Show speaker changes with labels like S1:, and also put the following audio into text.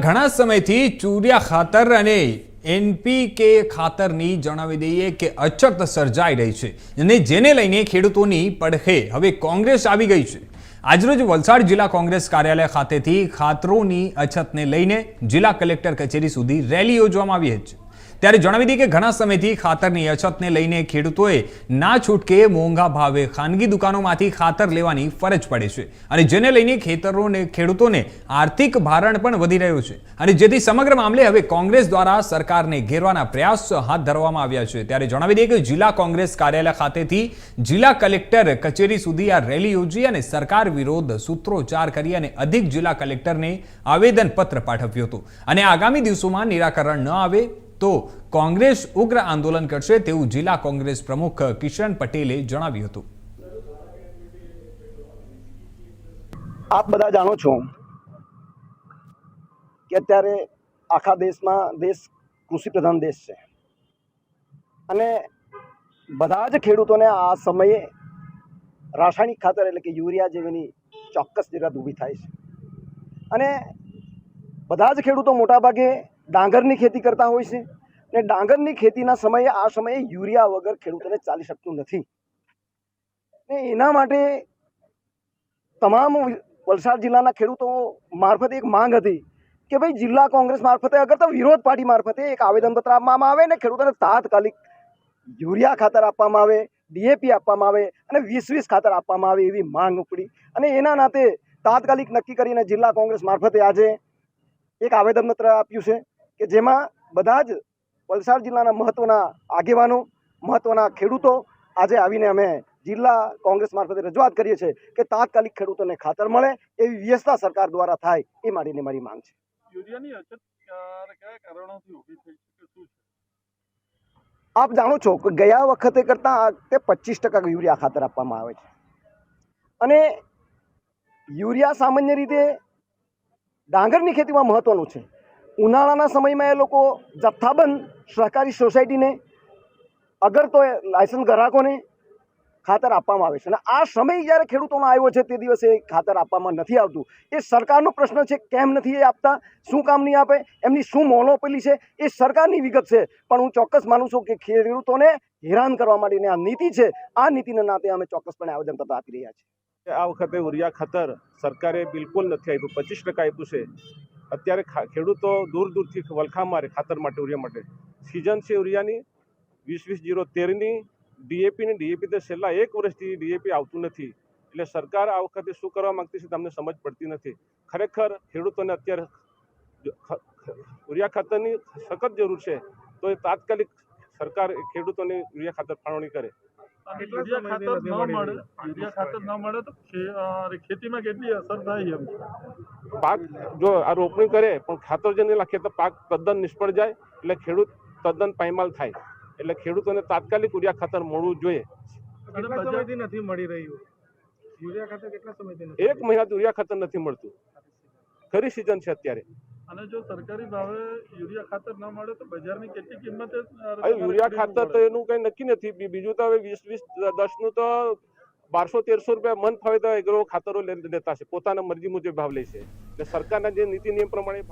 S1: ઘણા સમયથી ચૂરિયા ખાતર અને એનપીકે ખાતરની જણાવી દઈએ કે અછત સર્જાઈ રહી છે અને જેને લઈને ખેડૂતોની પડખે હવે કોંગ્રેસ આવી ગઈ છે। આજરોજ વલસાડ જિલ્લા કોંગ્રેસ કાર્યાલય ખાતેથી ખાતરોની અછતને લઈને જિલ્લા કલેક્ટર કચેરી સુધી રેલી યોજવામાં આવી છે। ત્યારે જણાવી દઈએ કે ઘણા સમયથી ખાતરની અછતને લઈને ખેડૂતોએ ના છૂટકે મોંઘા ભાવે ખાનગી દુકાનોમાંથી ખાતર લેવાની ફરજ પડે છે અને જેને લઈને ખેડૂતોને આર્થિક ભારણ પણ વધી રહ્યું છે અને જેથી સમગ્ર મામલે હવે કોંગ્રેસ દ્વારા સરકારને ઘેરવાના પ્રયાસ હાથ ધરવામાં આવ્યા છે। ત્યારે જણાવી દઈએ કે જિલ્લા કોંગ્રેસ કાર્યાલય ખાતેથી જિલ્લા કલેક્ટર કચેરી સુધી આ રેલી યોજી અને સરકાર વિરોધ સૂત્રોચ્ચાર કરી અને અધિક જિલ્લા કલેક્ટરને આવેદનપત્ર પાઠવ્યું હતું અને આગામી દિવસોમાં નિરાકરણ ન આવે તો કોંગ્રેસ ઉગ્ર આંદોલન કરશે તેવું જિલ્લા કોંગ્રેસ પ્રમુખ કિશન પટેલે જણાવ્યું હતું।
S2: આપ બધા જાણો છો કે અત્યારે આખા દેશમાં દેશ કૃષિ પ્રધાન દેશ છે અને બધા જ ખેડૂતોને આ સમયે રાસાયણિક ખાતર એટલે કે યુરિયા જેવીની ચોક્કસ જરૂરિયાત ઊભી થાય છે અને બધા જ ખેડૂતો મોટાભાગે ડાંગરની ખેતી કરતા હોય છે અને ડાંગરની ખેતીના સમયે આ સમયે યુરિયા વગર ખેડૂતોને ચાલી શકતું નથી ને એના માટે તમામ વલસાડ જિલ્લાના ખેડૂતો મારફતે એક માંગ હતી કે ભાઈ જિલ્લા કોંગ્રેસ મારફતે અગર તો વિરોધ પાર્ટી મારફતે એક આવેદનપત્ર આપવામાં આવે ને ખેડૂતોને તાત્કાલિક યુરિયા ખાતર આપવામાં આવે, ડીએપી આપવામાં આવે અને 20-20 ખાતર આપવામાં આવે એવી માંગ ઉપડી અને એના નાતે તાત્કાલિક નક્કી કરીને જિલ્લા કોંગ્રેસ મારફતે આજે એક આવેદનપત્ર આપ્યું છે કે જેમાં બધા જ વલસાડ જિલ્લાના મહત્વના આગેવાનો, મહત્વના ખેડૂતો આજે આવીને અમે જિલ્લા કોંગ્રેસ મારફતે રજૂઆત કરીએ છીએ કે તાત્કાલિક ખેડૂતોને ખાતર મળે એવી વ્યવસ્થા સરકાર દ્વારા થાય એ માટેની મારી માંગ છે।
S3: યુરિયાની અછત કયા કારણોથી ઊભી થઈ છે, શું છે?
S2: આપ જાણો છો કે ગયા વખતે કરતાં આ વખતે 25% યુરિયા ખાતર આપવામાં આવે છે અને યુરિયા સામાન્ય રીતે ડાંગરની ખેતીમાં મહત્વનું છે। ઉનાળાના સમયમાં એ લોકો જથ્થાબંધ સહકારી સોસાયટીને અગર તો લાયસન્સ ગ્રાહકોને ખાતર આપવામાં આવે છે અને આ સમય જ્યારે ખેડૂતોનો આવ્યો છે તે દિવસે ખાતર આપવામાં નથી આવતું। એ સરકારનો પ્રશ્ન છે, કેમ નથી એ આપતા, શું કામ નહીં આપે, એમની શું મોનોપોલી છે એ સરકારની વિગત છે, પણ હું ચોક્કસ માનું છું કે ખેડૂતોને હેરાન કરવા માટેની આ નીતિ છે, આ નીતિના નાતે અમે ચોક્કસપણે આવેદનપત્ર આપી રહ્યા છીએ।
S3: આ વખતે યુરિયા ખાતર સરકારે બિલકુલ નથી આપ્યું, 25% આપ્યું છે। અત્યારે ખેડૂતો દૂર દૂરથી વલખા મારે ખાતર માટે, યુરિયા માટે। સિઝન છે યુરિયાની 20-20-013ની, ડીએપી તો છેલ્લા 1 વર્ષથી ડીએપી આવતું નથી એટલે સરકાર આ વખતે શું કરવા માંગતી છે તમને સમજ પડતી નથી। ખરેખર ખેડૂતોને અત્યારે યુરિયા ખાતરની સખત જરૂર છે તો એ તાત્કાલિક સરકાર ખેડૂતોને યુરિયા ખાતર ફાળવણી કરે। યુરિયા ખાતર ન મળે તો ખેતીમાં કેટલી અસર થાય છે? પાક જો આ રોપણી કરે પણ ખાતર જો નહીં નાખે તો પાક તદ્દન નિષ્ફળ જાય એટલે ખેડૂત તદ્દન પાયમાલ થાય એટલે ખેડૂતોને તાત્કાલિક યુરિયા ખાતર મળવું જોઈએ।
S4: કેટલા સમયથી નથી મળી રહ્યું યુરિયા ખાતર? કેટલા સમયથી નથી?
S3: 1 મહિનાથી યુરિયા ખાતર નથી મળતું, ખરી સિઝન છે અત્યારે।
S4: અને જો સરકારી ભાવે યુરિયા ખાતર ન મળે તો બજારની કેટલી કિંમતે
S3: યુરિયા ખાતર તો એનું કઈ નક્કી નથી। બીજું તો હવે 20-10 નું તો 1200-1300 રૂપિયા મન ફાવે તો એગ્રો ખાતરો લેતા છે, પોતાના મરજી મુજબ ભાવ લે છે એટલે સરકારના જે નીતિ નિયમ પ્રમાણે